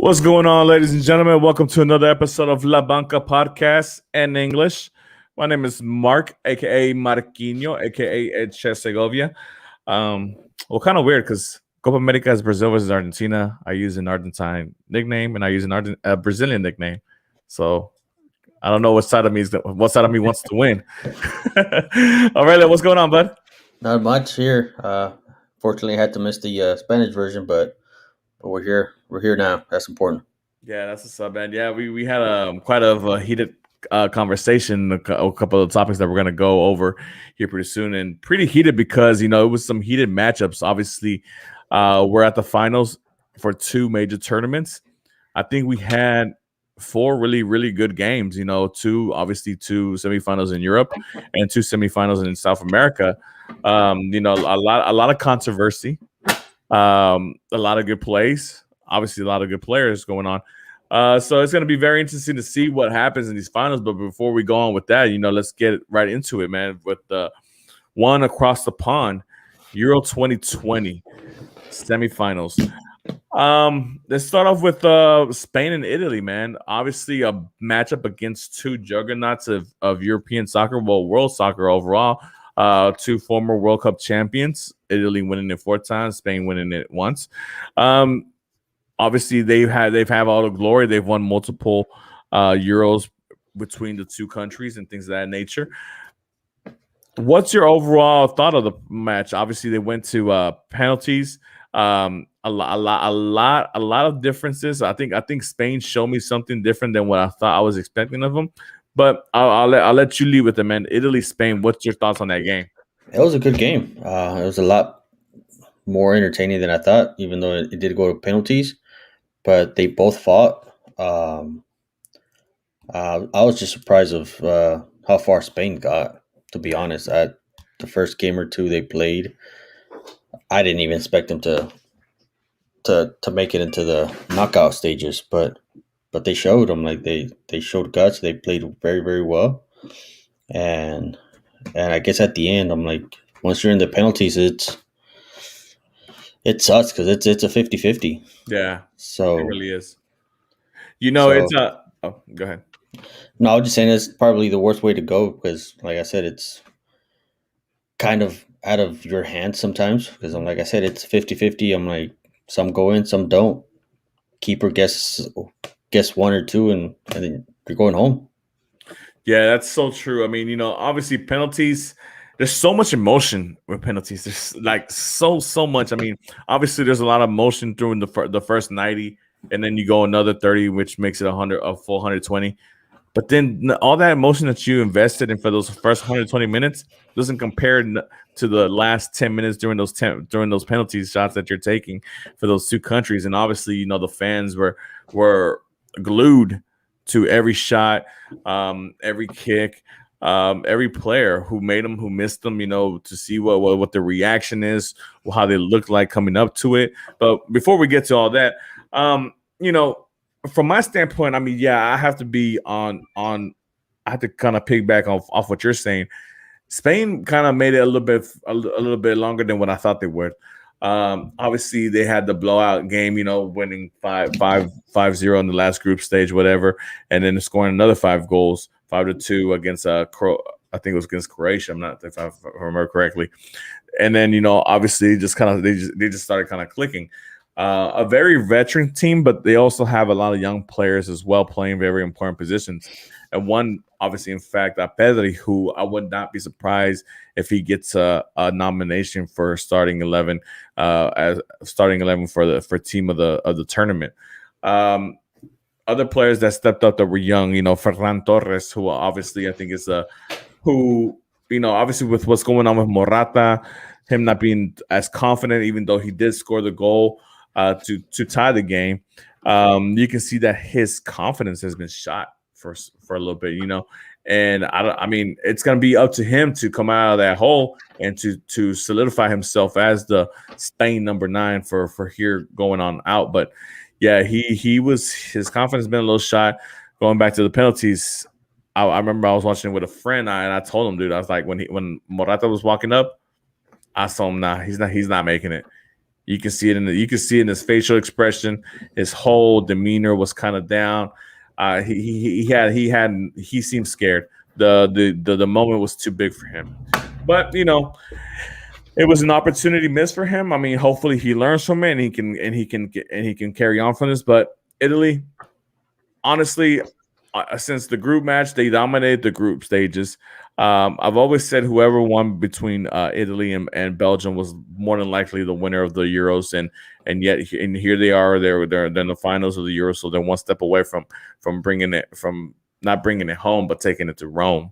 What's going on, ladies and gentlemen? Welcome to another episode of La Banca Podcast in English. My name is Mark, aka Marquinho, aka Eche Segovia. Well, kind of weird because Copa America is Brazil versus Argentina. I use an Argentine nickname and I use an Brazilian nickname. So I don't know what side of me wants to win. All right, what's going on, bud? Not much here. Fortunately, I had to miss the Spanish version, but we're here. We're here now. That's important. Yeah, that's what's up, man. Yeah, we had quite a heated conversation, a couple of topics that we're gonna go over here pretty soon, and pretty heated because it was some heated matchups. Obviously, we're at the finals for two major tournaments. I think we had four really good games. Two semifinals in Europe and two semifinals in South America. A lot of controversy, a lot of good plays. Obviously, a lot of good players going on. So it's going to be very interesting to see what happens in these finals. But before we go on with that, let's get right into it, man. With the one across the pond, Euro 2020 semifinals. Let's start off with Spain and Italy, man. Obviously, a matchup against two juggernauts of European soccer, well, world soccer overall. Two former World Cup champions, Italy winning it 4 times, Spain winning it once. Obviously, they've had all the glory. They've won multiple Euros between the two countries and things of that nature. What's your overall thought of the match? Obviously, they went to penalties. A lot of differences. I think Spain showed me something different than what I thought I was expecting of them. But I'll let you lead with it, man. Italy, Spain. What's your thoughts on that game? It was a good game. It was a lot more entertaining than I thought, even though it did go to penalties. But they both fought. I was just surprised of how far Spain got. To be honest, at the first game or two they played, I didn't even expect them to make it into the knockout stages. But they showed them, like they showed guts. They played very well, and I guess at the end, I'm like, once you're in the penalties, it sucks because it's a 50-50. Yeah, So it really is. It's a. Oh, go ahead. No, I was just saying it's probably the worst way to go because, like I said, it's kind of out of your hands sometimes because, like I said, it's 50-50. I'm like, some go in, some don't. Keeper guess one or two, and then you're going home. Yeah, that's so true. I mean, obviously penalties. There's so much emotion with penalties. There's like so much. I mean, obviously there's a lot of emotion during the first 90, and then you go another 30, which makes it a full 120. But then all that emotion that you invested in for those first 120 minutes doesn't compare to the last 10 minutes during those penalty shots that you're taking for those two countries. And obviously, the fans were glued to every shot, every kick, every player who made them, who missed them, to see what the reaction is, how they look like coming up to it. But before we get to all that, from my standpoint, I mean, yeah, I have to be on. I have to kind of piggyback off what you're saying. Spain kind of made it a little bit longer than what I thought they would. Obviously, they had the blowout game, winning 5-0 in the last group stage, whatever, and then scoring another 5 goals, 5-2 against I think it was against Croatia. I'm not if I remember correctly. And then obviously, just kind of they just started kind of clicking. A very veteran team, but they also have a lot of young players as well playing very important positions. And one, obviously, in fact, Pedri, who I would not be surprised if he gets a nomination for starting 11, as starting 11 for team of the tournament. Other players that stepped up that were young, Ferran Torres, who obviously I think is obviously with what's going on with Morata, him not being as confident, even though he did score the goal to tie the game, you can see that his confidence has been shot for a little bit, and I mean, it's going to be up to him to come out of that hole and to solidify himself as the Spain number 9 for here going on out. But yeah, his confidence been a little shot. Going back to the penalties, I remember I was watching it with a friend, and I told him, dude, I was like, when Morata was walking up, I saw him, nah, he's not making it. You can see it in his facial expression. His whole demeanor was kind of down. He seemed scared. The moment was too big for him. But it was an opportunity missed for him. I mean, hopefully he learns from it and he can carry on from this. But Italy, honestly, since the group match, they dominated the group stages. I've always said whoever won between Italy and Belgium was more than likely the winner of the Euros, and here they are. They're in the finals of the Euros, so they're one step away from not bringing it home, but taking it to Rome.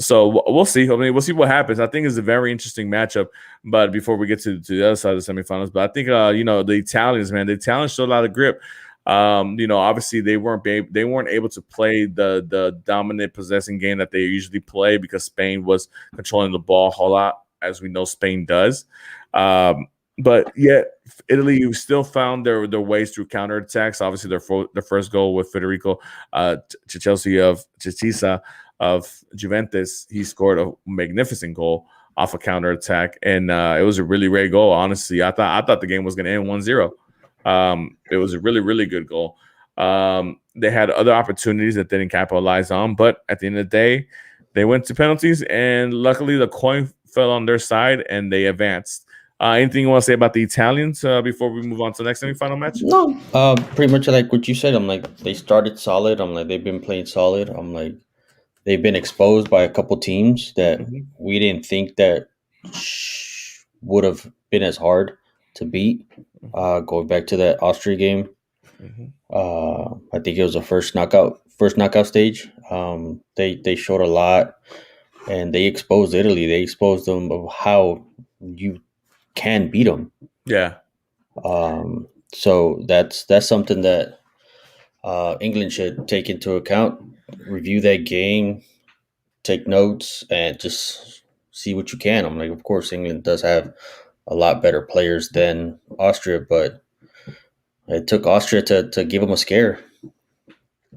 So we'll see. I mean, we'll see what happens. I think it's a very interesting matchup. But before we get to the other side of the semifinals, but I think the Italians, man, the Italians showed a lot of grip. Obviously they weren't able to play the dominant possessing game that they usually play because Spain was controlling the ball a whole lot, as we know Spain does. But yet Italy still found their ways through counterattacks. Obviously, their first goal with Federico Chiesa of Juventus, he scored a magnificent goal off a counterattack, and it was a really great goal. Honestly, I thought the game was going to end 1-0. It was a really, really good goal. They had other opportunities that they didn't capitalize on, but at the end of the day, they went to penalties, and luckily the coin fell on their side, and they advanced. Anything you want to say about the Italians before we move on to the next semifinal match? No, pretty much like what you said. I'm like they started solid. I'm like they've been playing solid. I'm like they've been exposed by a couple teams that we didn't think that would have been as hard to beat. Going back to that Austria game, I think it was the first knockout stage. They showed a lot, and they exposed Italy. They exposed them of how you can beat them. Yeah. So that's something that England should take into account. Review that game, take notes, and just see what you can. I'm like, of course, England does have a lot better players than Austria, but it took Austria to give them a scare.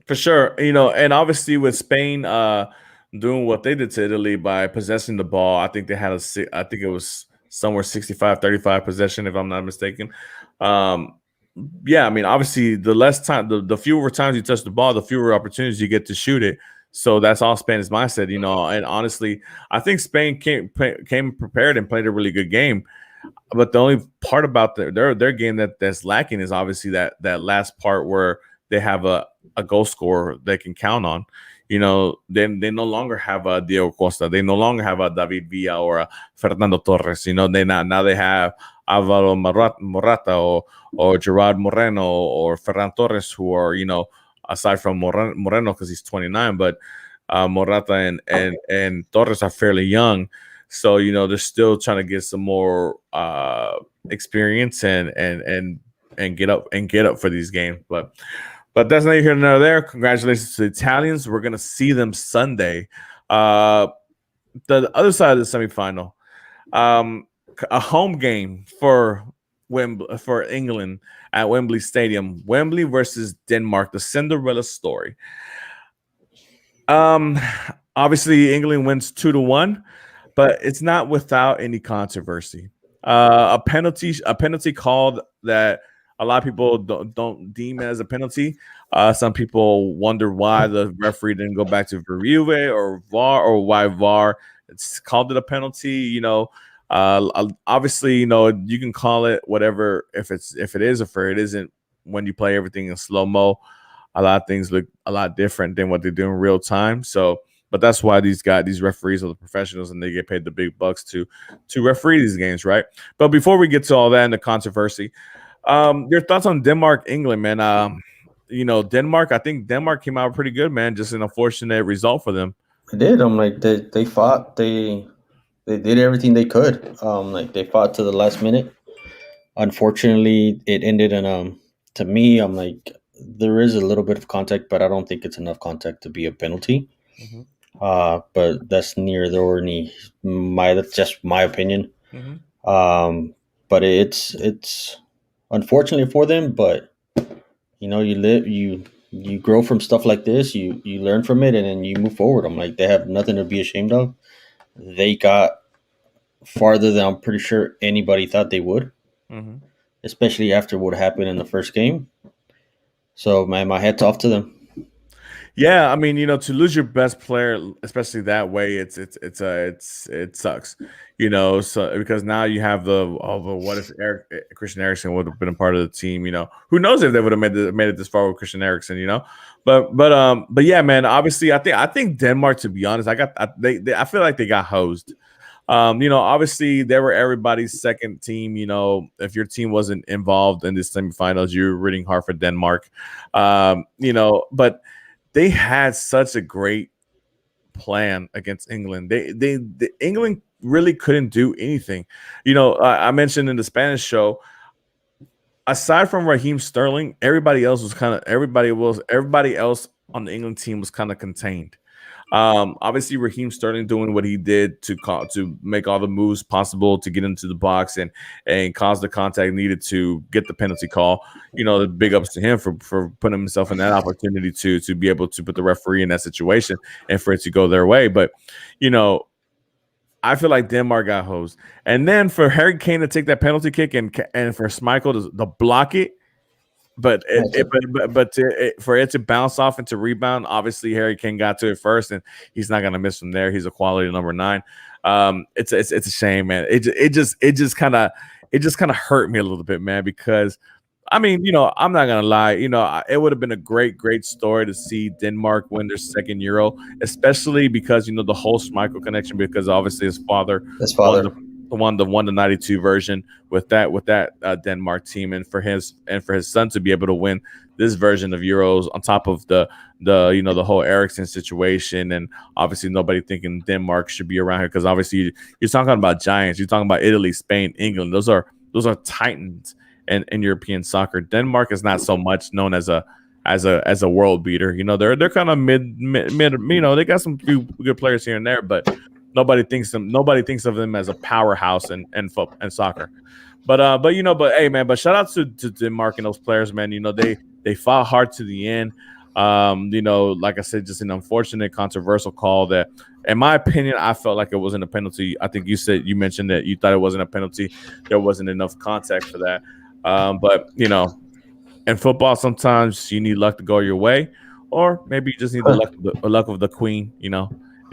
For sure. And obviously with Spain doing what they did to Italy by possessing the ball, I think it was somewhere 65-35 possession, if I'm not mistaken. Yeah, I mean, obviously, the less time, the fewer times you touch the ball, the fewer opportunities you get to shoot it. So that's all Spain's mindset, And honestly, I think Spain came prepared and played a really good game. But the only part about their game that's lacking is obviously that last part where they have a goal scorer they can count on. They no longer have a Diego Costa. They no longer have a David Villa or a Fernando Torres. Now they have Alvaro Morata or Gerard Moreno or Ferran Torres, who are, aside from Moreno because he's 29, but Morata and Torres are fairly young. So, they're still trying to get some more experience and get up for these games. But that's neither here nor there. Congratulations to the Italians. We're going to see them Sunday. The other side of the semifinal, a home game for England at Wembley Stadium. Wembley versus Denmark, the Cinderella story. Obviously, England wins 2-1, but it's not without any controversy. A penalty called that a lot of people don't deem as a penalty. Some people wonder why the referee didn't go back to review it or VAR, or why VAR called it a penalty. Obviously, you can call it whatever if it is or it isn't. When you play everything in slow mo, a lot of things look a lot different than what they do in real time. So, but that's why these referees are the professionals, and they get paid the big bucks to referee these games, right? But before we get to all that and the controversy, your thoughts on Denmark, England, man? Denmark. I think Denmark came out pretty good, man. Just an unfortunate result for them. They did. I'm like they fought. They did everything they could. Like they fought to the last minute. Unfortunately, it ended in to me, I'm like there is a little bit of contact, but I don't think it's enough contact to be a penalty. Mm-hmm. But that's neither or that's just my opinion. Mm-hmm. But it's unfortunate for them, but you grow from stuff like this. You learn from it, and then you move forward. I'm like they have nothing to be ashamed of. They got farther than I'm pretty sure anybody thought they would. Mm-hmm. especially after what happened in the first game. So, man, my hat's off to them. Yeah, I mean, to lose your best player, especially that way, it sucks, So because now you have the what if Christian Eriksen would have been a part of the team, Who knows if they would have made it this far with Christian Eriksen. But yeah, man. Obviously, I think Denmark. To be honest, I feel like they got hosed. Obviously they were everybody's second team. If your team wasn't involved in this semifinals, you're rooting hard for Denmark. But they had such a great plan against England. The England really couldn't do anything. I mentioned in the Spanish show, aside from Raheem Sterling, everybody else on the England team was kind of contained. Obviously, Raheem Sterling doing what he did to make all the moves possible to get into the box and cause the contact needed to get the penalty call. The big ups to him for putting himself in that opportunity to be able to put the referee in that situation and for it to go their way. But I feel like Denmark got hosed, and then for Harry Kane to take that penalty kick and for Schmeichel to block it. But for it to bounce off and to rebound, obviously Harry Kane got to it first, and he's not gonna miss from there. He's a quality number 9. It's a shame, man. It just kind of hurt me a little bit, man, because I mean, I'm not gonna lie. It would have been a great story to see Denmark win their second Euro, especially because the whole Schmeichel connection. Because obviously his father won the 92 version with that Denmark team, and for his son to be able to win this version of Euros on top of the whole Eriksen situation, and obviously nobody thinking Denmark should be around here because obviously you're talking about giants. You're talking about Italy, Spain, England. Those are titans in European soccer. Denmark is not so much known as a world beater. They're kind of mid. They got some few good players here and there, but nobody thinks of them as a powerhouse in soccer. But hey, man. But shout out to Denmark and those players, man. They fought hard to the end. Like I said, just an unfortunate, controversial call that, in my opinion, I felt like it wasn't a penalty. I think you mentioned that you thought it wasn't a penalty. There wasn't enough contact for that. But in football, sometimes you need luck to go your way, or maybe you just need the luck of the queen,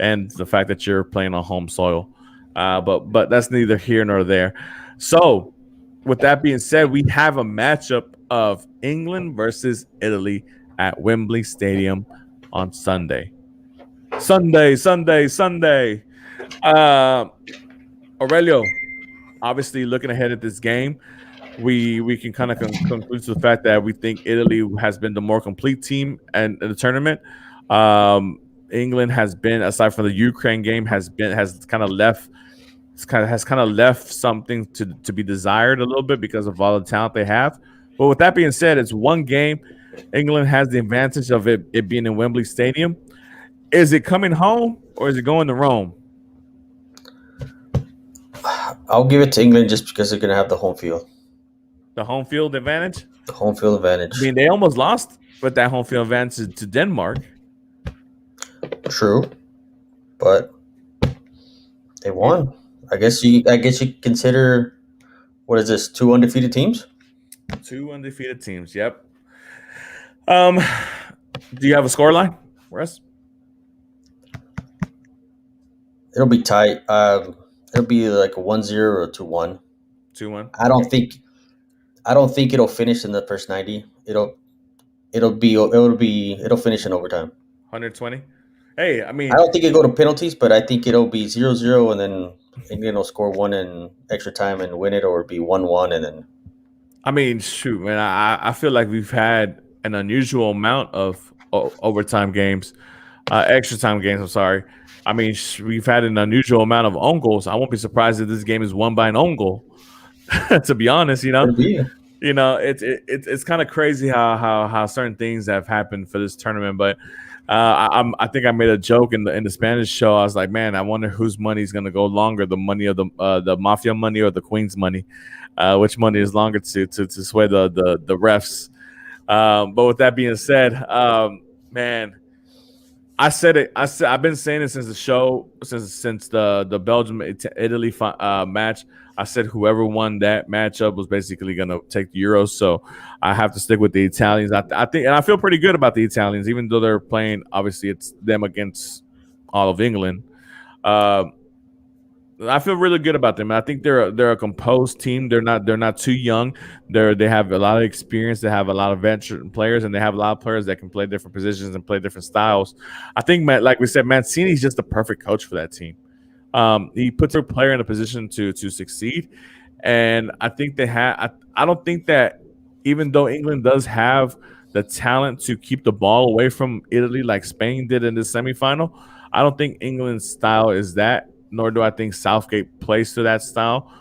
and the fact that you're playing on home soil. But that's neither here nor there. So, with that being said, we have a matchup of England versus Italy at Wembley Stadium on Sunday. Sunday. Aurelio, obviously looking ahead at this game, we can kind of conclude to the fact that we think Italy has been the more complete team in the tournament. England has been, aside from the Ukraine game, has kind of left something to be desired a little bit because of all the talent they have. But with that being said, it's one game. England has the advantage of it being in Wembley Stadium. Is it coming home or is it going to Rome? I'll give it to England just because they're going to have the home field. The home field advantage? The home field advantage. I mean, they almost lost with that home field advantage to Denmark. True, but they won. I guess you consider, what is this, 2 undefeated teams? 2 undefeated teams. Yep. Do you have a scoreline for us? It'll be tight. It'll be like a 1-0 or a 2-1. 2-1. I don't think it'll finish in the first 90. It'll finish in overtime. 120. Hey, I mean, I don't think it'll go to penalties, but I think it'll be 0-0, and then England will score 1 in extra time and win it, or it'll be 1-1, and then. I mean, shoot, man. I feel like we've had an unusual amount of overtime games, extra time games. I'm sorry. I mean, we've had an unusual amount of own goals. I won't be surprised if this game is won by an own goal. To be honest, it's kind of crazy how certain things have happened for this tournament. But I think I made a joke in the Spanish show. I was like, man, I wonder whose money is going to go longer, the money of the mafia money or the Queen's money. Which money is longer to sway the refs? But with that being said, man, I said it. I've been saying it since the show, since the Belgium Italy match. I said whoever won that matchup was basically going to take the Euros. So I have to stick with the Italians. I think, and I feel pretty good about the Italians, even though they're playing. Obviously, it's them against all of England. Uh, I feel really good about them. I think they're a composed team. They're not too young. They have a lot of experience. They have a lot of veteran players, and they have a lot of players that can play different positions and play different styles. I think, like we said, Mancini's just the perfect coach for that team. He puts a player in a position to succeed, and I think they have. I don't think that even though England does have the talent to keep the ball away from Italy like Spain did in the semifinal, I don't think England's style is that. Nor do I think Southgate plays to that style.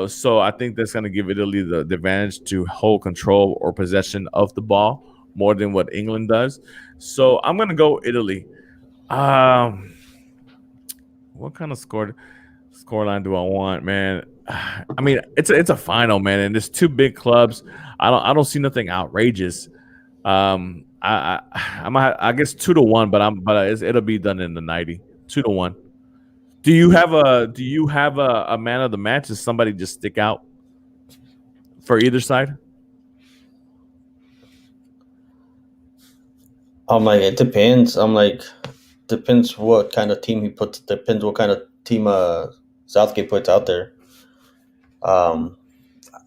So I think that's going to give Italy the advantage to hold control or possession of the ball more than what England does. So I'm going to go Italy. Um, what kind of scoreline do I want, man? I mean, it's a final, man, and there's two big clubs. I don't see nothing outrageous. I guess 2-1, but it'll be done in the 90. 2-1. Do you have a man of the match? Does somebody just stick out for either side? I'm like, it depends. I'm like, depends what kind of team he puts. Depends what kind of team Southgate puts out there. Um,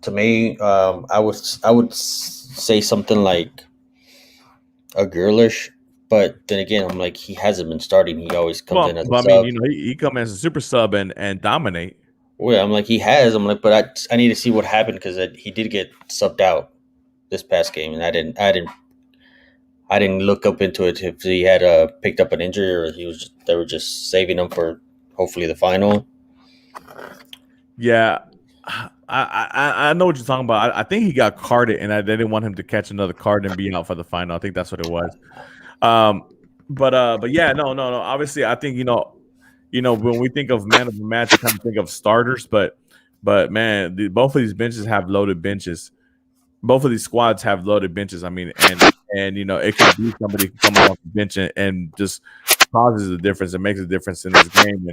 to me, I would say something like a girlish, but then again, I'm like, he hasn't been starting. He always comes in Well, as a but I mean, sub. he come as a super sub and dominate. Well, yeah, I'm like, he has. I'm like, but I need to see what happened because he did get subbed out this past game, and I didn't look up into it if he had picked up an injury or they were just saving him for hopefully the final. Yeah, I know what you're talking about. I think he got carded, and they didn't want him to catch another card and be out for the final. I think that's what it was. Um, but yeah, no. Obviously, I think when we think of man of the match, we kind of think of starters, but man, both of these benches have loaded benches. Both of these squads have loaded benches. I mean, and it could be somebody coming off the bench and just causes a difference. It makes a difference in this game,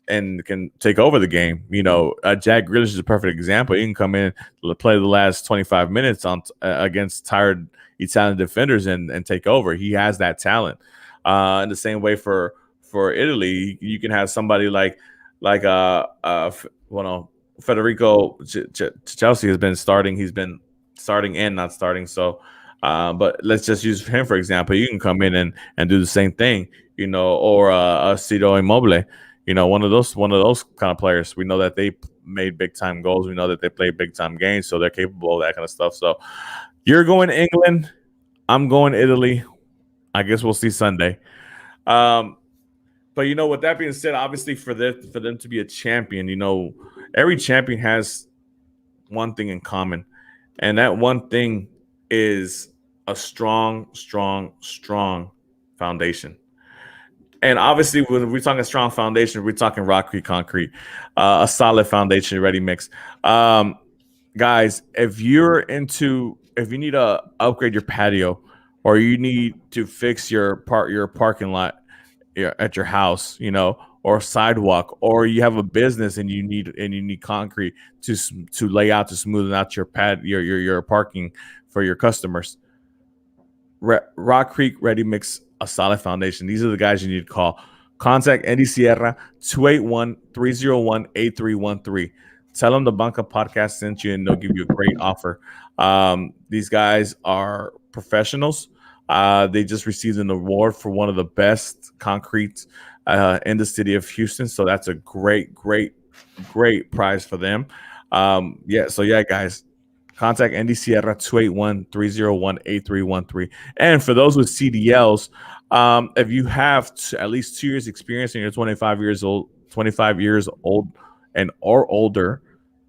and can take over the game. Jack Grealish is a perfect example. He can come in, play the last 25 minutes against tired Italian defenders and take over. He has that talent. In the same way for Italy, you can have somebody like Federico Chelsea has been starting. He's been starting and not starting. So, but let's just use him for example. You can come in and do the same thing, or Cito Immobile. One of those kind of players. We know that they made big time goals. We know that they play big time games, so they're capable of that kind of stuff. So, you're going England. I'm going Italy. I guess we'll see Sunday. Um, but with that being said, obviously for them to be a champion, every champion has one thing in common, and that one thing is a strong, strong, strong foundation. And obviously, when we're talking strong foundation, we're talking Rock Creek Concrete, a solid foundation, ready mix. Guys, if you need to upgrade your patio, or you need to fix your parking lot at your house, or sidewalk, or you have a business and you need concrete to lay out to smoothen out your parking for your customers. Rock Creek Ready Mix, a solid foundation. These are the guys you need to call. Contact Andy Sierra, 281-301-8313. Tell them the Banca podcast sent you, and they'll give you a great offer. These guys are professionals. They just received an award for one of the best concrete in the city of Houston. So that's a great, great, great prize for them. So guys, contact Andy Sierra, 281-301-8313. And for those with CDLs, if you have at least 2 years experience and you're 25 years old and or older,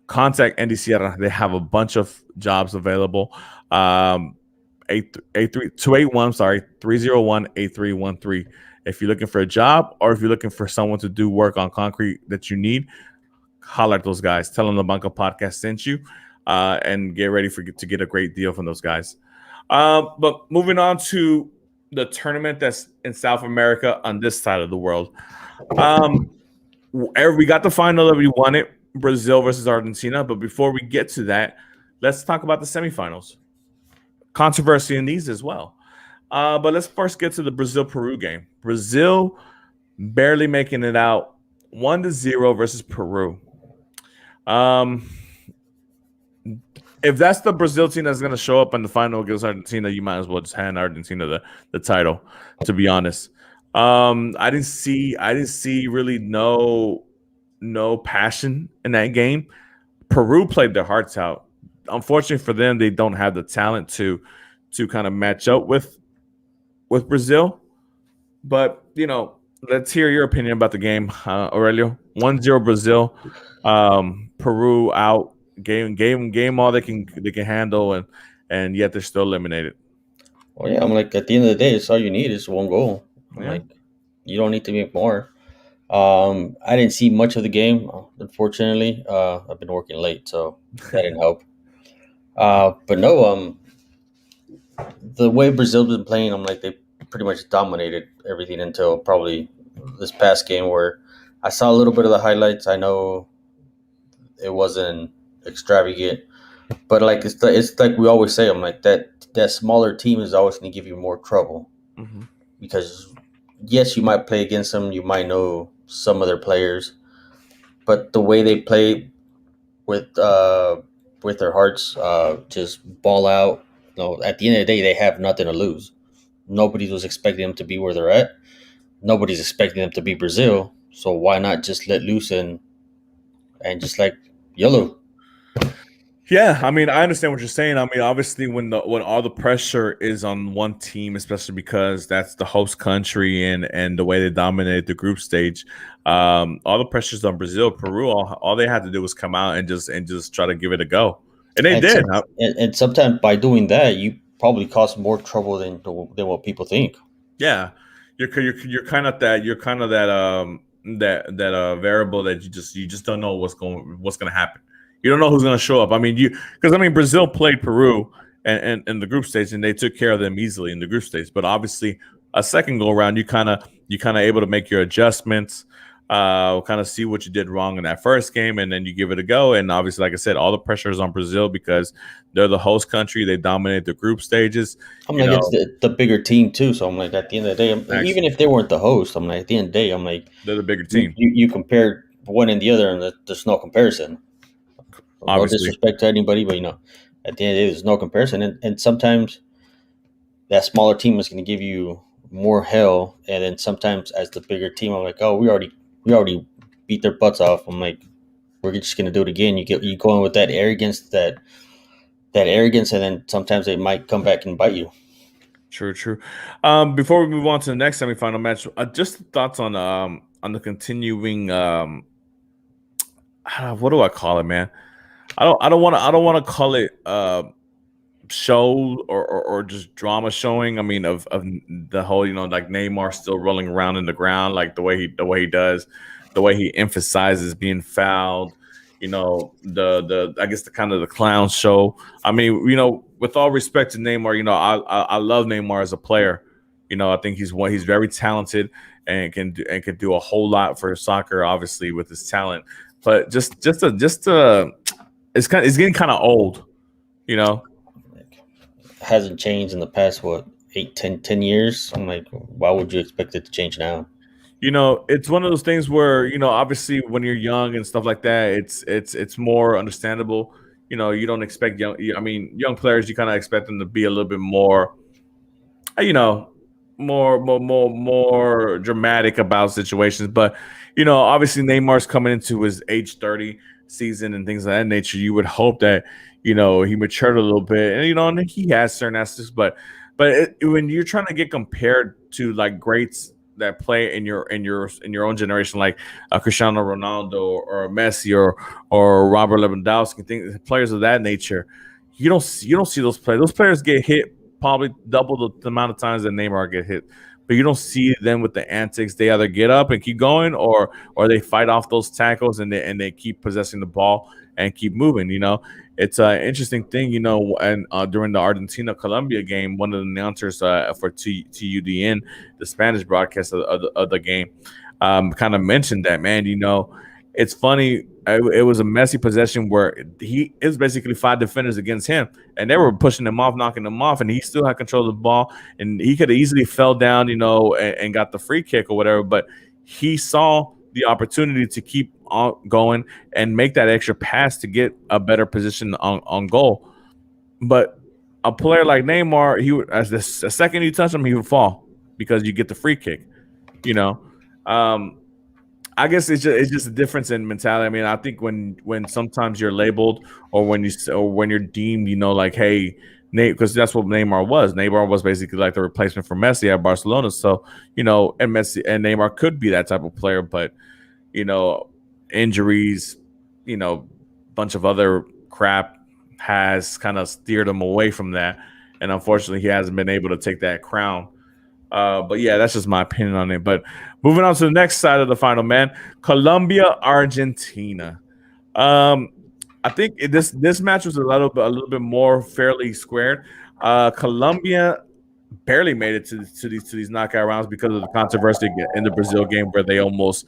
contact Andy Sierra. They have a bunch of jobs available. 301-8313. If you're looking for a job, or if you're looking for someone to do work on concrete that you need, holler at those guys. Tell them the Banca podcast sent you, and get ready to get a great deal from those guys. But moving on to the tournament that's in South America on this side of the world. Um, we got the final that we wanted, Brazil versus Argentina. But before we get to that, let's talk about the semifinals. Controversy in these as well. But let's first get to the Brazil Peru game. Brazil barely making it out 1-0 versus Peru. Um, if that's the Brazil team that's going to show up in the final against Argentina, you might as well just hand Argentina the title. To be honest, I didn't see really no passion in that game. Peru played their hearts out. Unfortunately for them, they don't have the talent to kind of match up with Brazil. But let's hear your opinion about the game, Aurelio. 1-0 Brazil. Peru out. Game all they can handle, and yet they're still eliminated. Well, yeah, I'm like, at the end of the day, it's all you need is one goal. I'm Yeah. like, you don't need to make more. I didn't see much of the game, unfortunately. I've been working late, so that didn't help. But no, the way Brazil's been playing, I'm like, they pretty much dominated everything until probably this past game, where I saw a little bit of the highlights. I know it wasn't extravagant, but like it's like we always say, I'm like, that smaller team is always going to give you more trouble, because yes, you might play against them, you might know some of their players, but the way they play with their hearts, just ball out. At the end of the day, they have nothing to lose. Nobody was expecting them to be where they're at. Nobody's expecting them to be Brazil. So why not just let loose and just like YOLO? Yeah, I mean, I understand what you're saying. I mean, obviously, when all the pressure is on one team, especially because that's the host country and the way they dominated the group stage, all the pressure's on Brazil. Peru, all they had to do was come out and just try to give it a go, and they And, did. and sometimes by doing that, you probably cause more trouble than what people think. Yeah, you're kind of that variable that you just don't know what's going to happen. You don't know who's going to show up. I mean, Brazil played Peru and in the group stage, and they took care of them easily in the group stage. But obviously, a second go around, you kind of able to make your adjustments, kind of see what you did wrong in that first game, and then you give it a go. And obviously, like I said, all the pressure is on Brazil because they're the host country. They dominate the group stages. I'm like, it's the bigger team too. So I'm like, at the end of the day, even if they weren't the host, I'm like, at the end of the day, I'm like, they're the bigger team. You compare one and the other, and there's no comparison. Obviously. No disrespect to anybody, but at the end of the day, there's no comparison. And sometimes that smaller team is going to give you more hell, and then sometimes as the bigger team, I'm like, oh, we already beat their butts off. I'm like, we're just going to do it again. You go in with that arrogance, that arrogance, and then sometimes they might come back and bite you. True. Before we move on to the next semifinal match, just thoughts on the continuing what do I call it, man? I don't want to call it show or just drama showing. I mean, of the whole, like Neymar still rolling around in the ground, like the way he does, the way he emphasizes being fouled. The I guess the kind of the clown show. I mean, with all respect to Neymar, I love Neymar as a player. I think he's very talented and can do a whole lot for soccer, obviously with his talent. But just it's getting kind of old, Hasn't changed in the past 10 years. I'm like, why would you expect it to change now? It's one of those things where obviously when you're young and stuff like that, it's more understandable. You don't expect young players. You kind of expect them to be a little bit more, more dramatic about situations. But obviously Neymar's coming into his age 30 season and things of that nature. You would hope that he matured a little bit, and he has certain aspects. But when you're trying to get compared to like greats that play in your own generation, like Cristiano Ronaldo or Messi or Robert Lewandowski, players of that nature, you don't see those players. Those players get hit probably double the amount of times that Neymar get hit. but you don't see them with the antics. They either get up and keep going, or they fight off those tackles and they keep possessing the ball and keep moving. It's an interesting thing. And during the Argentina Colombia game, one of the announcers for TUDN, the Spanish broadcast of the game, kind of mentioned that, man. It's funny. It was a messy possession where it was basically 5 defenders against him, and they were pushing him off, knocking him off, and he still had control of the ball, and he could have easily fell down, and got the free kick or whatever, but he saw the opportunity to keep on going and make that extra pass to get a better position on goal. But a player like Neymar, he would, as the second you touch him, he would fall because you get the free kick. You know, um, I guess it's just a difference in mentality. I mean, I think when sometimes you're labeled or when you're deemed, like, hey, Nate, because that's what Neymar was. Neymar was basically like the replacement for Messi at Barcelona. So, and Messi and Neymar could be that type of player, but you know, injuries, bunch of other crap has kind of steered him away from that, and unfortunately, he hasn't been able to take that crown. But yeah, that's just my opinion on it. But moving on to the next side of the final, man, Colombia, Argentina. Um, I think this match was a little bit more fairly squared. Colombia barely made it to these knockout rounds because of the controversy in the Brazil game where they almost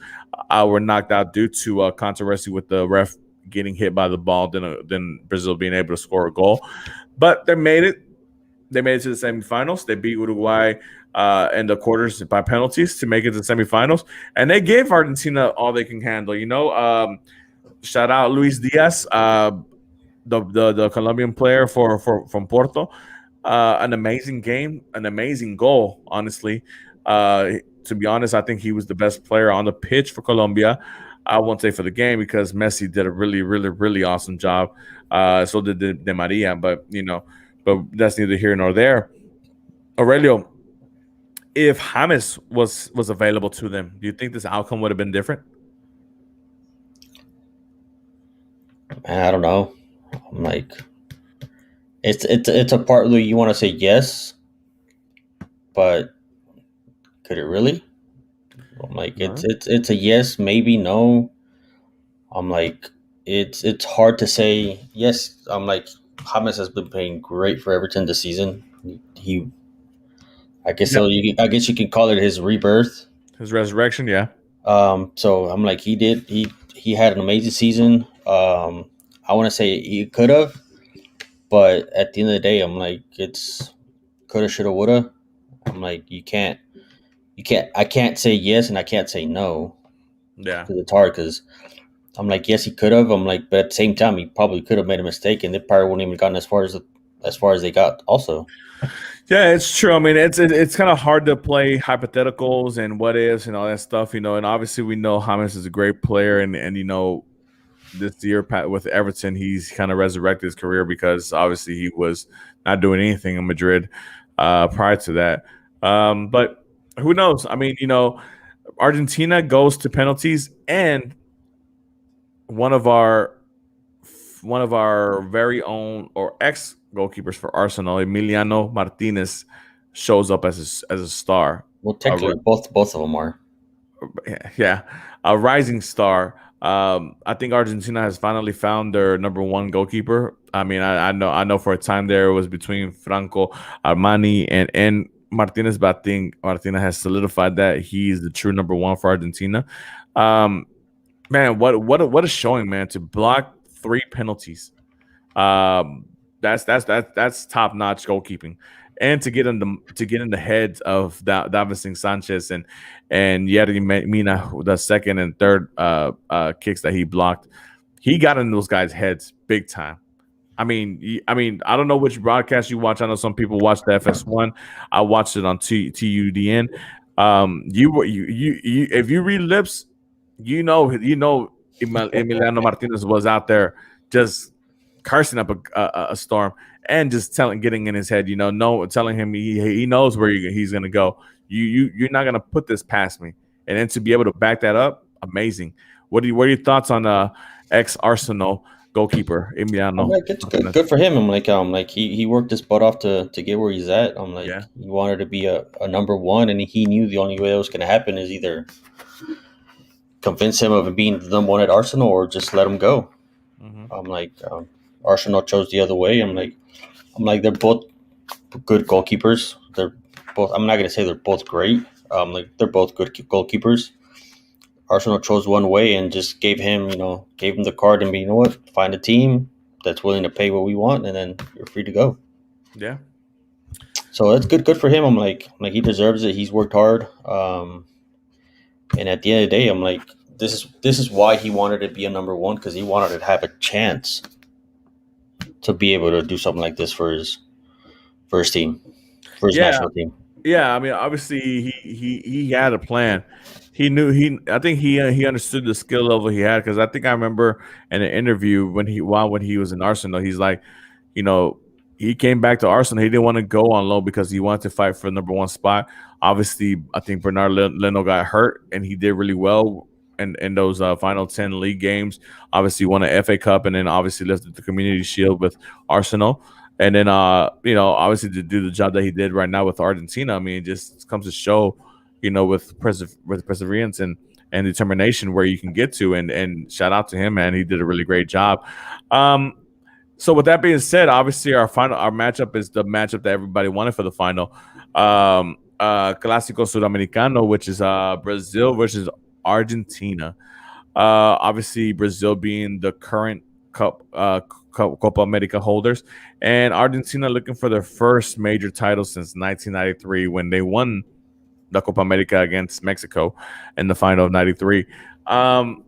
were knocked out due to controversy with the ref getting hit by the ball, then Brazil being able to score a goal. But they made it. They made it to the semifinals. They beat Uruguay in the quarters by penalties to make it to the semifinals, and they gave Argentina all they can handle. Shout out Luis Diaz, the Colombian player from Porto. An amazing game, an amazing goal. Honestly, to be honest, I think he was the best player on the pitch for Colombia. I won't say for the game because Messi did a really, really, really awesome job. So did De Maria, but that's neither here nor there. Aurelio, if James was available to them, do you think this outcome would have been different? I don't know. I'm like, it's a part where you want to say yes, but could it really? I'm like, it's No. it's it's a yes, maybe no. I'm like, it's hard to say yes. I'm like, James has been playing great for Everton this season. He I guess Yep. so. I guess you can call it his rebirth. His resurrection, yeah. So I'm like, he had an amazing season. I want to say he could have, but at the end of the day, I'm like, it's coulda, shoulda, woulda. I'm like, I can't say yes and I can't say no Yeah. because it's hard. Because I'm like, yes, he could have. I'm like, but at the same time, he probably could have made a mistake, and they probably wouldn't even gotten as far as they got. Also, Yeah, it's true. I mean, it's kind of hard to play hypotheticals and what ifs and all that stuff, and obviously we know James is a great player, and this year with Everton, he's kind of resurrected his career because obviously he was not doing anything in Madrid prior to that. But who knows? I mean, Argentina goes to penalties, and one of our one of our very own or ex goalkeepers for Arsenal, Emiliano Martinez, shows up as a star. well, A, technically, both of them are. yeah, a rising star. I think Argentina has finally found their number one goalkeeper. I mean, I know for a time there it was between Franco Armani and Martinez, but I think Martinez has solidified that he's the true number one for Argentina. Um, Man, what a showing, man! To block 3 penalties, um, that's top notch goalkeeping, and to get in the heads of Davison Sanchez and Yerry Mina, the second and third kicks that he blocked, he got in those guys' heads big time. I mean, I don't know which broadcast you watch. I know some people watch the FS1. I watched it on TUDN. If you read lips, Emiliano Martinez was out there just cursing up a storm and just getting in his head. Telling him he knows where he's gonna go. You're not gonna put this past me, and then to be able to back that up, amazing. What are your thoughts on ex Arsenal goalkeeper I'm Emiliano like, it's good, Martinez. good for him. I'm like, he worked his butt off to get where he's at. I'm like, Yeah. he wanted to be a number one, and he knew the only way that was going to happen is either convince him of being the number one at Arsenal or just let him go. Hmm. I'm like, Arsenal chose the other way. I'm like, they're both good goalkeepers. They're both. I'm not going to say they're both great. Like they're both good goalkeepers. Arsenal chose one way and just gave him the card and be, you know what, find a team that's willing to pay what we want, and then you're free to go. Yeah. So that's good for him. I'm like he deserves it. He's worked hard. And at the end of the day, I'm like, this is why he wanted to be a number one, because he wanted to have a chance to be able to do something like this for his team, for his Yeah. national team. Yeah, I mean, obviously he had a plan. He knew I think he understood the skill level he had because I think I remember in an interview when he was in Arsenal, he's like, you know, he came back to Arsenal. He didn't want to go on loan because he wanted to fight for the number one spot. Obviously, I think Bernard Leno got hurt and he did really well in those final 10 league games. Obviously, won an FA Cup and then obviously lifted the Community Shield with Arsenal. And then, obviously to do the job that he did right now with Argentina, I mean, it just comes to show, with perseverance and determination where you can get to. And shout out to him, man. He did a really great job. So with that being said, obviously our matchup is the matchup that everybody wanted for the final. Clásico Sudamericano, which is Brazil versus Argentina. Obviously, Brazil being the current Copa America holders, and Argentina looking for their first major title since 1993 when they won the Copa America against Mexico in the final of '93. Um,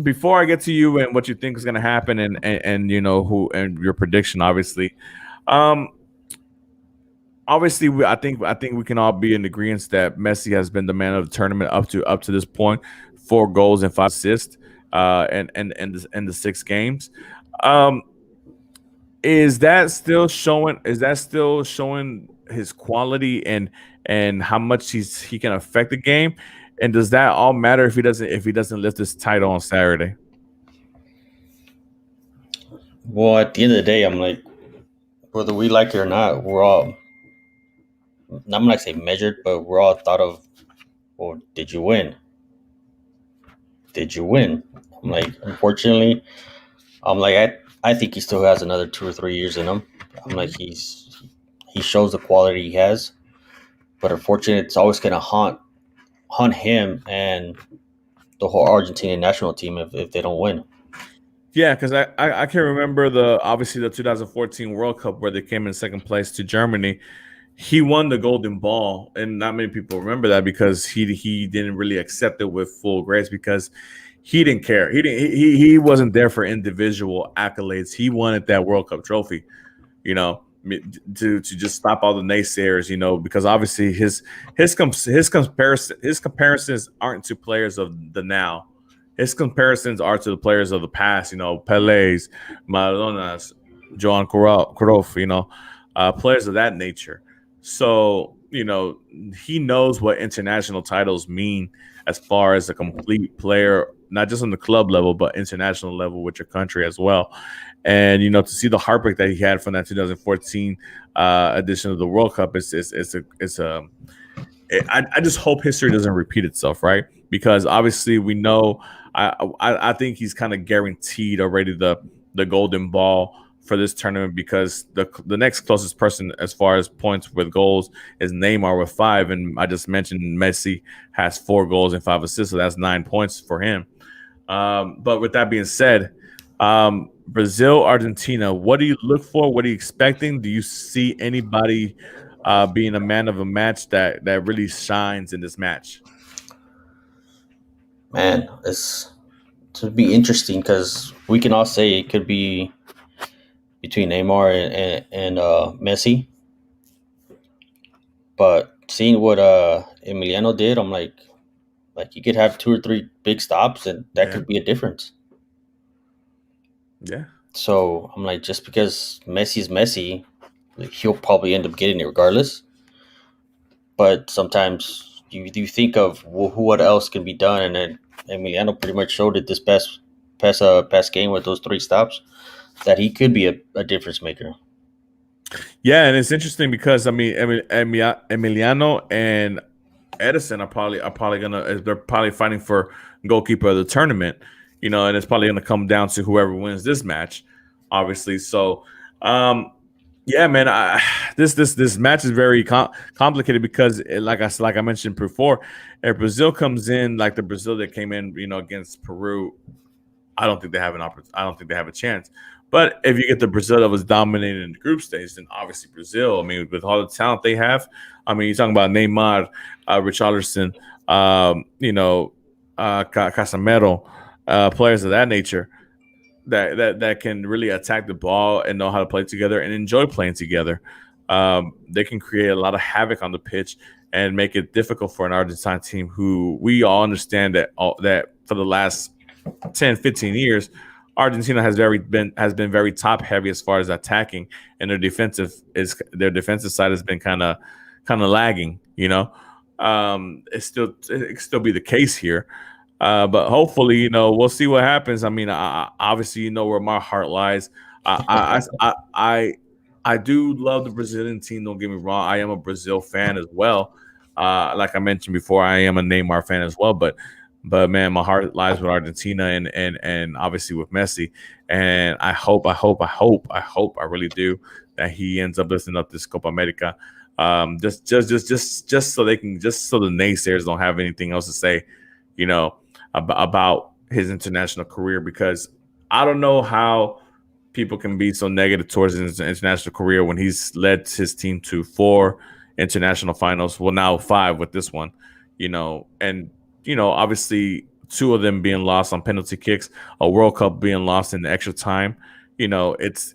before I get to you and what you think is going to happen, and who and your prediction, um, obviously, I think we can all be in agreement that Messi has been the man of the tournament up to this point, 4 goals and 5 assists, and the 6 games. Um, is that still showing? Is that still showing his quality and how much he can affect the game? And does that all matter if he doesn't lift this title on Saturday? Well, at the end of the day, I'm like, whether we like it or not, we're all, I'm not gonna say measured, but we're all thought of, well, did you win? Did you win? I'm like, unfortunately, I'm like, I think he still has another 2 or 3 years in him. I'm like, he shows the quality he has, but unfortunately, it's always gonna haunt him and the whole Argentinian national team if they don't win. Yeah, because I can remember the 2014 World Cup where they came in second place to Germany. He won the Golden Ball, and not many people remember that because he didn't really accept it with full grace because he didn't care. He wasn't there for individual accolades. He wanted that World Cup trophy, you know, to just stop all the naysayers, because obviously his comparisons aren't to players of the now. His comparisons are to the players of the past, Pele's, Maradona's, Johan Cruyff, players of that nature. So, he knows what international titles mean as far as a complete player, not just on the club level, but international level with your country as well. And to see the heartbreak that he had from that 2014 edition of the World Cup I just hope history doesn't repeat itself, right? Because obviously we know I think he's kind of guaranteed already the golden ball for this tournament because the next closest person as far as points with goals is Neymar with 5, and I just mentioned Messi has 4 goals and 5 assists, so that's 9 points for him. But with that being said, Brazil, Argentina, what do you look for? What are you expecting? Do you see anybody being a man of a match that really shines in this match? Man, it's to be interesting because we can all say it could be between Neymar and Messi, but seeing what Emiliano did, I'm like you could have 2 or 3 big stops, and that Yeah, could be a difference. yeah, So I'm like, just because Messi's Messi, like, he'll probably end up getting it regardless. But sometimes you think of, well, what else can be done, and then Emiliano pretty much showed it this past game with those 3 stops, that he could be a difference maker. Yeah, and it's interesting because Emiliano and Edison are probably gonna they're probably fighting for goalkeeper of the tournament, and it's probably gonna come down to whoever wins this match, obviously. So, yeah, man, this match is very complicated because, like I mentioned before, if Brazil comes in like the Brazil that came in, against Peru, I don't think they have I don't think they have a chance. But if you get the Brazil that was dominating in the group stage, then obviously Brazil. I mean, with all the talent they have, I mean, you're talking about Neymar, Richarlison, Casemiro, players of that nature that can really attack the ball and know how to play together and enjoy playing together. They can create a lot of havoc on the pitch and make it difficult for an Argentine team who we all understand that for the last 10, 15 years, Argentina has been very top heavy as far as attacking, and their defensive side has been kind of lagging. It still be the case here, but hopefully, we'll see what happens. I mean, obviously, where my heart lies. I do love the Brazilian team. Don't get me wrong. I am a Brazil fan as well. Like I mentioned before, I am a Neymar fan as well, but man, my heart lies with Argentina and obviously with Messi. And I hope, I really do, that he ends up lifting up this Copa America. Just so so the naysayers don't have anything else to say, about his international career, because I don't know how people can be so negative towards his international career when he's led his team to 4 international finals. Well, now 5 with this one, and obviously 2 of them being lost on penalty kicks, a World Cup being lost in the extra time. It's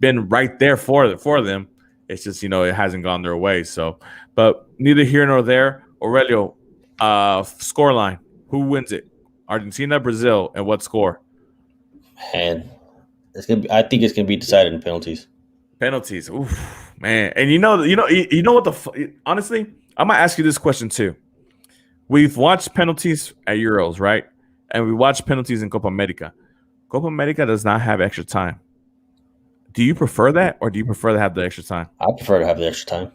been right there for them. It's just, it hasn't gone their way. So, but neither here nor there. Aurelio, scoreline. Who wins it? Argentina, Brazil, and what score? And I think it's gonna be decided in penalties. Penalties. Oof, man. And you know what honestly, I might ask you this question too. We've watched penalties at Euros, right? And we watched penalties in Copa America. Copa America does not have extra time. Do you prefer that, or do you prefer to have the extra time? I prefer to have the extra time.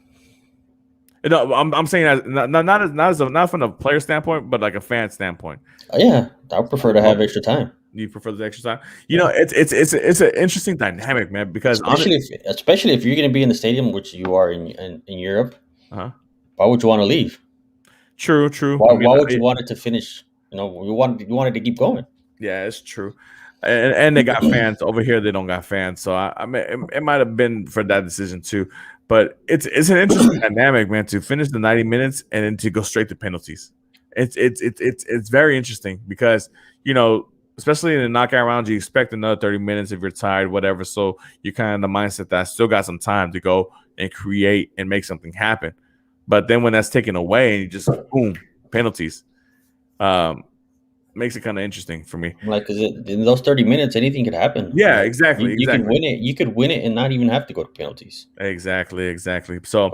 No, I'm saying as not from a player standpoint, but like a fan standpoint. Yeah, I prefer to have extra time. You prefer the extra time? It's an interesting dynamic, man. Because especially if you're going to be in the stadium, which you are in Europe, why would you want to leave? True. Why would you want it to finish? You wanted to keep going. Yeah, it's true. And they got fans over here. They don't got fans, so I mean, it might have been for that decision too. But it's an interesting dynamic, man. To finish the 90 minutes and then to go straight to penalties. It's very interesting because especially in the knockout round, you expect another 30 minutes if you're tired, whatever. So you're kind of in the mindset that I still got some time to go and create and make something happen. But then when that's taken away and you just boom, penalties, makes it kind of interesting for me. Like, because in those 30 minutes, anything could happen. Yeah, exactly. You could win it. You could win it and not even have to go to penalties. Exactly. So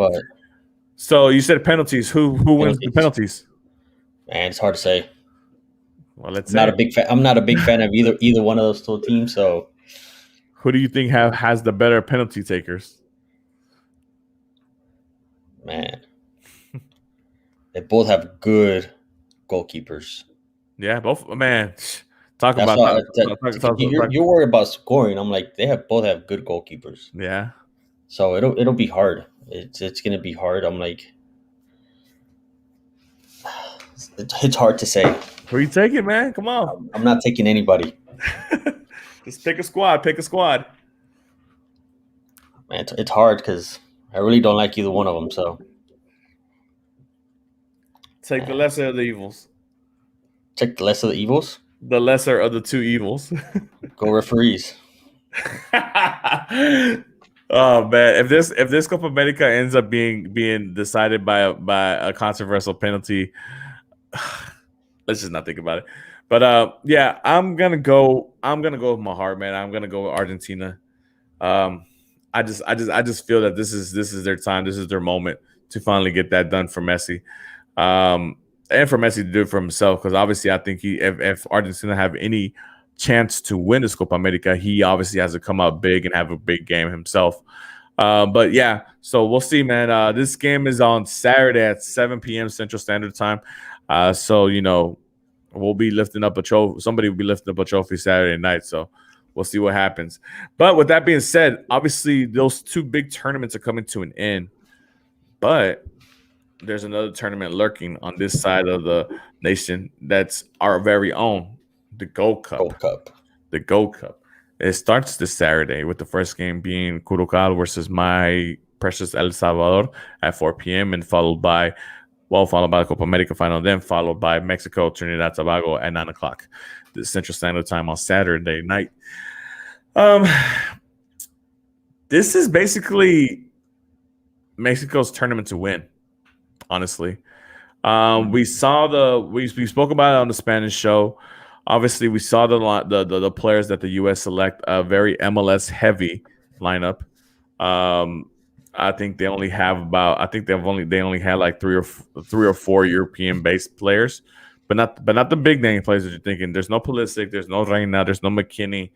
you said penalties. Who wins the penalties? Man, it's hard to say. Well, let's say I'm not a big fan of either one of those 2 teams. So, who do you think has the better penalty takers? Man, they both have good goalkeepers. Yeah, both. Man, talk about that. You're worried about scoring. I'm like, both have good goalkeepers. Yeah. So it'll be hard. It's gonna be hard. I'm like, it's hard to say. Who you taking, man? Come on. I'm not taking anybody. Just pick a squad. Pick a squad. Man, it's hard because I really don't like either one of them. So take the lesser of the evils. Take the lesser of the evils. The lesser of the 2 evils. Go referees. Oh man, if this Copa America ends up being decided by a controversial penalty, let's just not think about it. But yeah, I'm gonna go with my heart, man. I'm gonna go with Argentina. I just feel that this is their time. This is their moment to finally get that done for Messi. And for Messi to do it for himself, because obviously I think if Argentina have any chance to win this Copa America, he obviously has to come out big and have a big game himself. But yeah, so we'll see, man. This game is on Saturday at 7 p.m. Central Standard Time. So we'll be lifting up a trophy. Somebody will be lifting up a trophy Saturday night. So we'll see what happens. But with that being said, obviously those two big tournaments are coming to an end. But there's another tournament lurking on this side of the nation that's our very own, the Gold Cup. Gold Cup. The Gold Cup. It starts this Saturday with the first game being Curucal versus my precious El Salvador at 4 p.m. and followed by the Copa America final, then followed by Mexico, Trinidad, Tobago at 9 o'clock, the Central Standard Time on Saturday night. This is basically Mexico's tournament to win, honestly. We spoke about it on the Spanish show. Obviously, we saw the players that the U.S. select, a very MLS heavy lineup. I think they only had like three or four European based players, but not the big name players that you're thinking. There's no Pulisic, there's no Reina, there's no McKinney,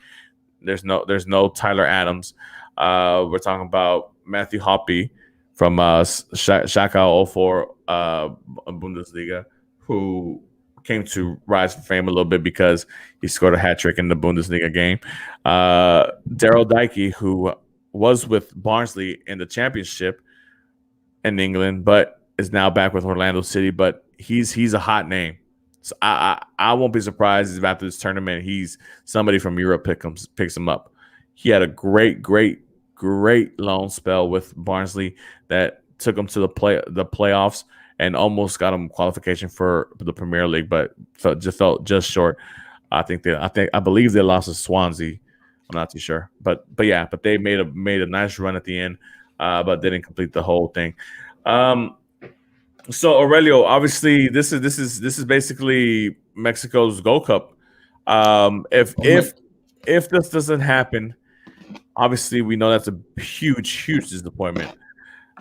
there's no Tyler Adams. We're talking about Matthew Hoppe from Schalke 04 Bundesliga, who came to rise to fame a little bit because he scored a hat trick in the Bundesliga game. Daryl Dikey, who was with Barnsley in the championship in England, but is now back with Orlando City. But he's a hot name. So I won't be surprised if after this tournament somebody from Europe picks him up. He had a great loan spell with Barnsley that took him to the playoffs and almost got him qualification for the Premier League, but felt just short. I believe they lost to Swansea. I'm not too sure, but they made a nice run at the end, but didn't complete the whole thing. So Aurelio, obviously this is basically Mexico's Gold Cup. If this doesn't happen, obviously we know that's a huge disappointment.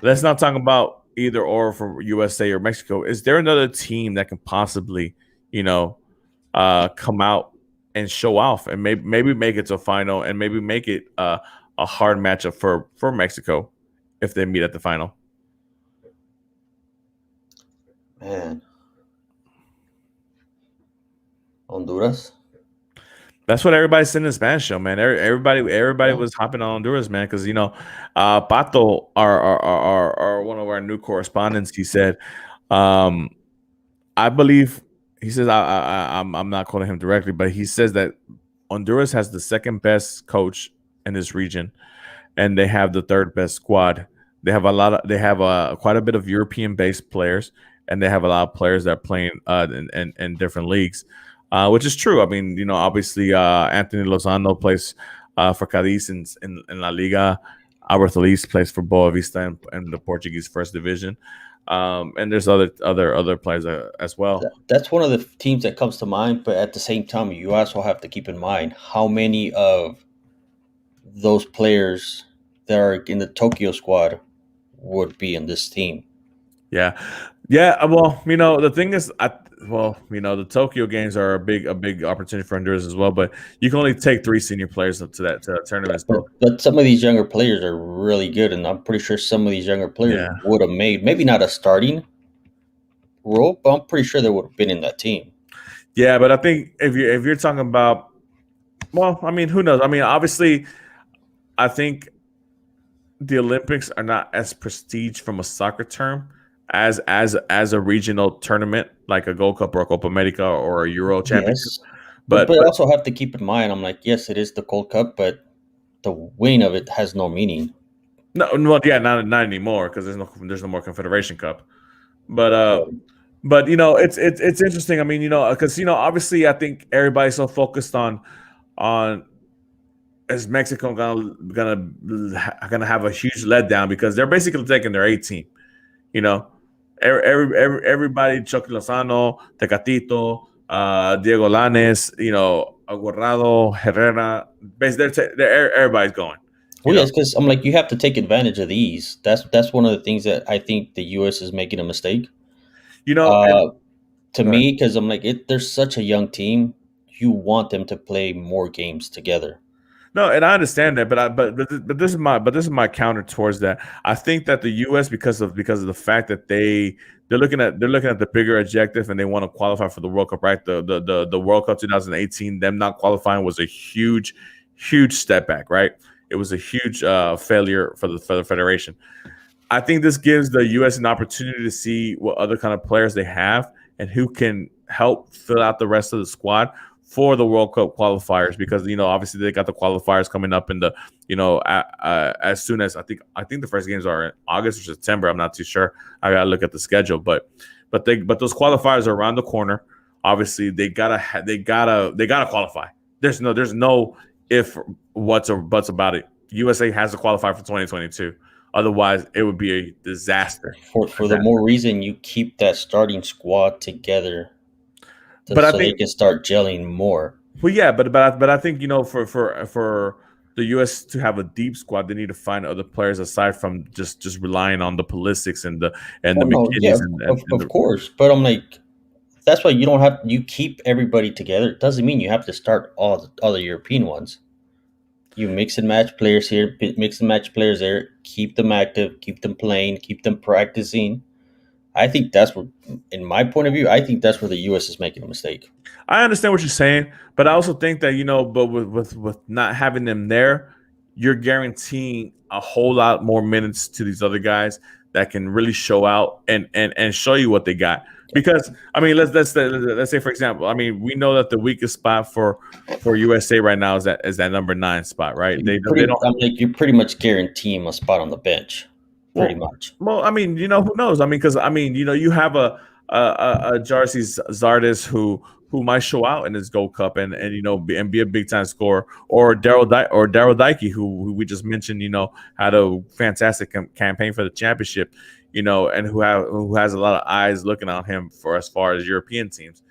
Let's not talk about either or for USA or Mexico. Is there another team that can possibly, come out and show off and maybe make it to a final and maybe make it a hard matchup for Mexico if they meet at the final? Man, Honduras. That's what everybody said in the Spanish show, man. Everybody was hopping on Honduras, man, because Pato, our one of our new correspondents, he said, I believe he says I'm not quoting him directly, but he says that Honduras has the second best coach in this region, and they have the third best squad. They have quite a bit of European based players, and they have a lot of players that are playing in different leagues. Which is true. I mean, obviously, Anthony Lozano plays for Cadiz in La Liga. Albert Elise plays for Boa Vista in the Portuguese First Division. And there's other players as well. That's one of the teams that comes to mind. But at the same time, you also have to keep in mind how many of those players that are in the Tokyo squad would be in this team. Yeah. Well, the thing is, the Tokyo games are a big opportunity for Honduras as well. But you can only take 3 senior players to that tournament. But some of these younger players are really good, and I'm pretty sure some of these younger players would have made maybe not a starting role, but I'm pretty sure they would have been in that team. Yeah, but I think if you're talking about, well, I mean, who knows? I mean, obviously, I think the Olympics are not as prestige from a soccer term as a regional tournament like a Gold Cup or a Copa America or a Euro Championship. Yes. But I also have to keep in mind, I'm like, yes, it is the Gold Cup, but the winning of it has no meaning. No, well, yeah, not anymore because there's no more Confederation Cup. But it's interesting. I mean, because obviously, I think everybody's so focused on is Mexico gonna have a huge letdown because they're basically taking their A team. Everybody, Chucky Lozano, Tecatito, Diego Lanes, Aguarrado, Herrera. Basically, everybody's going. Well, yes, because I'm like, you have to take advantage of these. That's one of the things that I think the U.S. is making a mistake. To me, because I'm like, there's such a young team. you want them to play more games together. No, and I understand that, but this is my counter towards that. I think that the U.S. because of the fact that they're looking at the bigger objective and they want to qualify for the World Cup, right? The World Cup 2018, them not qualifying was a huge step back, right? It was a huge failure for the federation. I think this gives the U.S. an opportunity to see what other kind of players they have and who can help fill out the rest of the squad for the World Cup qualifiers because obviously they got the qualifiers coming up in the as soon as I think the first games are in August or September. I'm not too sure. I gotta look at the schedule, but those qualifiers are around the corner. Obviously they gotta qualify. There's no if what's or buts about it. USA has to qualify for 2022. Otherwise, it would be a disaster. For the more reason you keep that starting squad together But I so they think, can start gelling more. well, yeah, but I think for the U.S. to have a deep squad, they need to find other players aside from just relying on the Pulisics and the Oh no, yeah, McKinneys and of the course. But I'm like, that's why you keep everybody together. It doesn't mean you have to start all the European ones. You mix and match players here, mix and match players there. Keep them active, keep them playing, keep them practicing. I think that's what, in my point of view, I think that's where the U.S. is making a mistake. I understand what you're saying, but I also think that but with not having them there, you're guaranteeing a whole lot more minutes to these other guys that can really show out and show you what they got. Because I mean, let's say for example, I mean, we know that the weakest spot for USA right now is that number 9 spot, right? They don't. I'm like, you pretty much guarantee him a spot on the bench, pretty Well, much. well, I mean, who knows? I mean, because I mean, you have a Jarcy Zardes who might show out in this Gold Cup and be a big time scorer, or Daryl Dikey who we just mentioned, had a fantastic campaign for the championship, and who has a lot of eyes looking on him for as far as European teams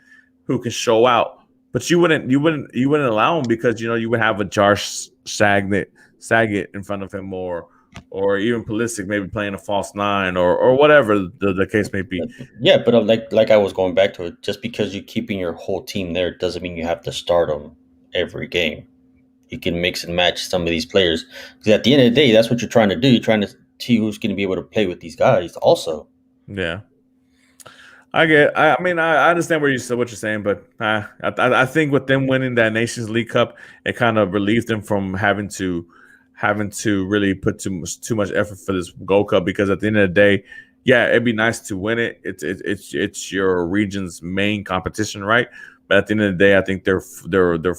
who can show out. But you wouldn't allow him because you would have a Josh Saget in front of him or even Pulisic maybe playing a false 9 or whatever the case may be. Yeah, but like I was going back to it, just because you're keeping your whole team there doesn't mean you have to start them every game. You can mix and match some of these players because at the end of the day, that's what you're trying to do. You're trying to see who's going to be able to play with these guys. Also, Yeah, I mean, I understand what you're saying, but I think with them winning that Nations League Cup, it kind of relieved them from having to really put too much effort for this Gold Cup because at the end of the day, yeah, it'd be nice to win it. It's your region's main competition, right? But at the end of the day, I think their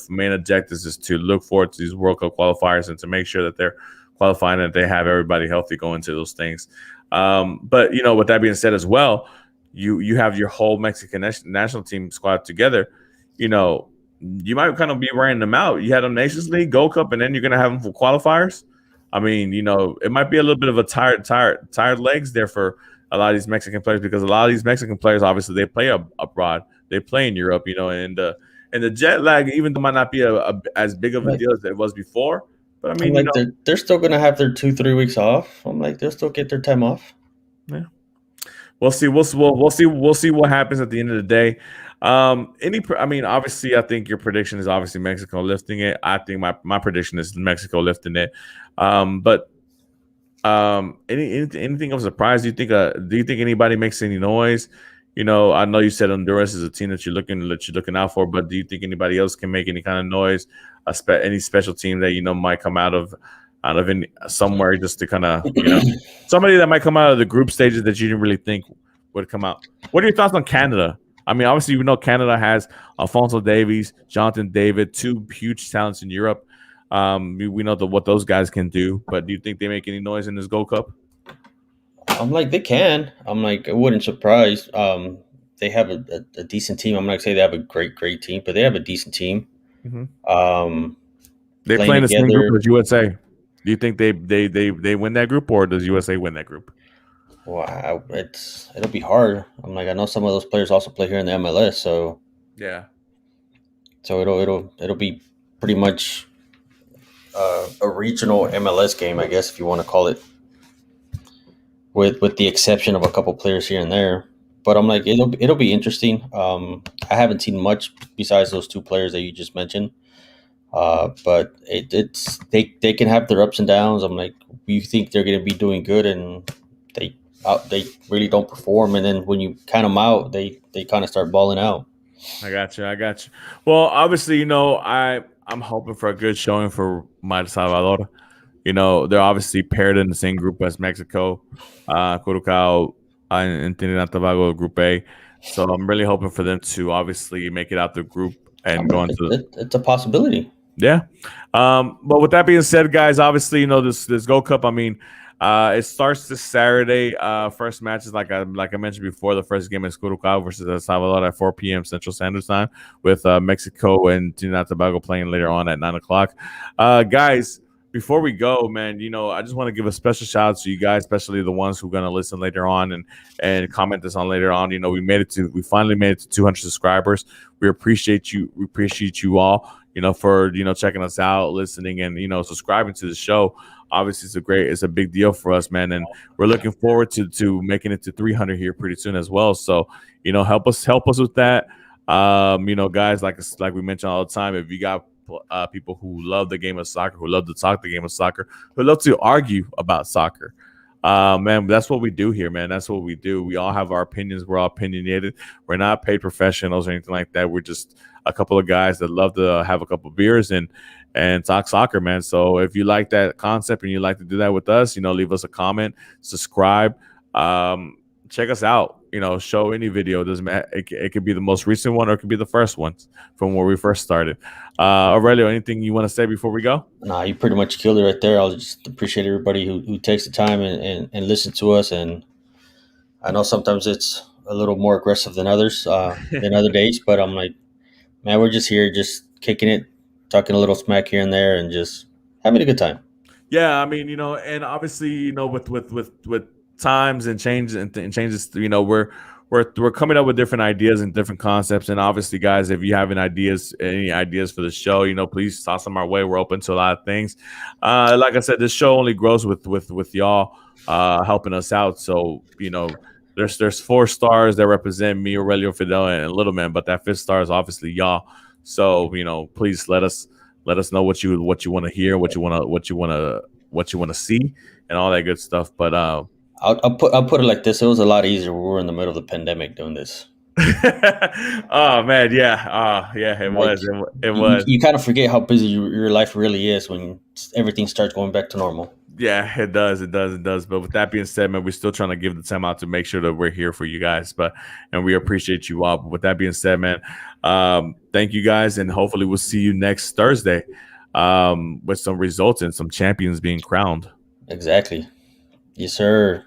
main objectives is to look forward to these World Cup qualifiers and to make sure that they're qualifying and that they have everybody healthy going to those things. But with that being said as well, you have your whole Mexican national team squad together. You might kind of be wearing them out. You had them Nations League, Gold Cup, and then you're gonna have them for qualifiers. I mean, it might be a little bit of a tired legs there for a lot of these Mexican players because a lot of these Mexican players obviously they play abroad, they play in Europe, and the jet lag even though might not be as big of a deal as it was before. But I I'm mean, like, they're still going to have their 2-3 weeks off. I'm like, they'll still get their time off. yeah. We'll see. We'll see what happens at the end of the day. I mean, obviously, I think your prediction is obviously Mexico lifting it. I think my prediction is Mexico lifting it. But anything of surprise? Do you think anybody makes any noise? I know you said Honduras is a team that you're looking out for, but do you think anybody else can make any kind of noise? Any special team that might come out of somewhere just to kind of somebody that might come out of the group stages that you didn't really think would come out. What are your thoughts on Canada? I mean, obviously, Canada has Alfonso Davies, Jonathan David, 2 huge talents in Europe. We know what those guys can do, but do you think they make any noise in this Gold Cup? I'm like, they can. I'm like, it wouldn't surprise. They have a decent team. I'm not gonna say they have a great team, but they have a decent team. Mm-hmm. Um, They play in the same group as USA. Do you think they win that group, or does USA win that group? Wow, it'll be hard. I'm like, I know some of those players also play here in the MLS, so Yeah. it'll be pretty much a regional MLS game, I guess, if you want to call it, with the exception of a couple players here and there. but I'm like it'll be interesting. I haven't seen much besides those two players that you just mentioned. But it's they can have their ups and downs. I'm like, you think they're going to be doing good, and they really don't perform, and then when you count them out, they kind of start balling out. I got you. I got you. Well, obviously, I'm hoping for a good showing for my Salvador. They're obviously paired in the same group as Mexico, Curacao, and Trinidad and Tobago, Group A. So I'm really hoping for them to obviously make it out the group I and mean, go into. it's a possibility. Yeah. But with that being said, guys, obviously, this Gold Cup. I mean, it starts this Saturday. First match is like I mentioned before. The first game is Curacao versus El Salvador at 4 p.m. Central Standard Time, with Mexico and Trinidad and Tobago playing later on at 9 o'clock. Guys, before we go, man, I just want to give a special shout out to you guys, especially the ones who are gonna listen later on and comment this on later on. We finally made it to 200 subscribers. We appreciate you. We appreciate you all, for checking us out, listening, and subscribing to the show. Obviously, it's a big deal for us, man, and we're looking forward to making it to 300 here pretty soon as well. So, help us with that. Guys, like we mentioned all the time, if you got people who love the game of soccer, who love to talk the game of soccer, who love to argue about soccer. Man, that's what we do here, man. That's what we do. We all have our opinions. We're all opinionated. We're not paid professionals or anything like that. We're just a couple of guys that love to have a couple of beers and talk soccer, man. So if you like that concept and you like to do that with us, leave us a comment, subscribe, check us out. Show any video. It doesn't matter. It could be the most recent one or it could be the first one from where we first started. Aurelio, anything you want to say before we go? Nah, you pretty much killed it right there. I'll just appreciate everybody who takes the time and listen to us. And I know sometimes it's a little more aggressive than other days, but I'm like, man, we're just here, just kicking it, talking a little smack here and there, and just having a good time. Yeah, I mean, and obviously, with times and changes and changes, we're coming up with different ideas and different concepts. And obviously, guys, if you have any ideas for the show, please toss them our way. We're open to a lot of things. Like I said, this show only grows with y'all helping us out. So there's 4 stars that represent me, Aurelio, Fidel, and Little Man, but that 5th star is obviously y'all. So please let us know what you want to hear, what you want to see, and all that good stuff. But I'll put it like this: it was a lot easier. We were in the middle of the pandemic doing this. oh man, yeah, it Like was, it was. you kind of forget how busy your life really is when everything starts going back to normal. Yeah, it does. But with that being said, man, we're still trying to give the time out to make sure that we're here for you guys. And we appreciate you all. But with that being said, man, thank you guys, and hopefully we'll see you next Thursday with some results and some champions being crowned. Exactly. Yes, sir.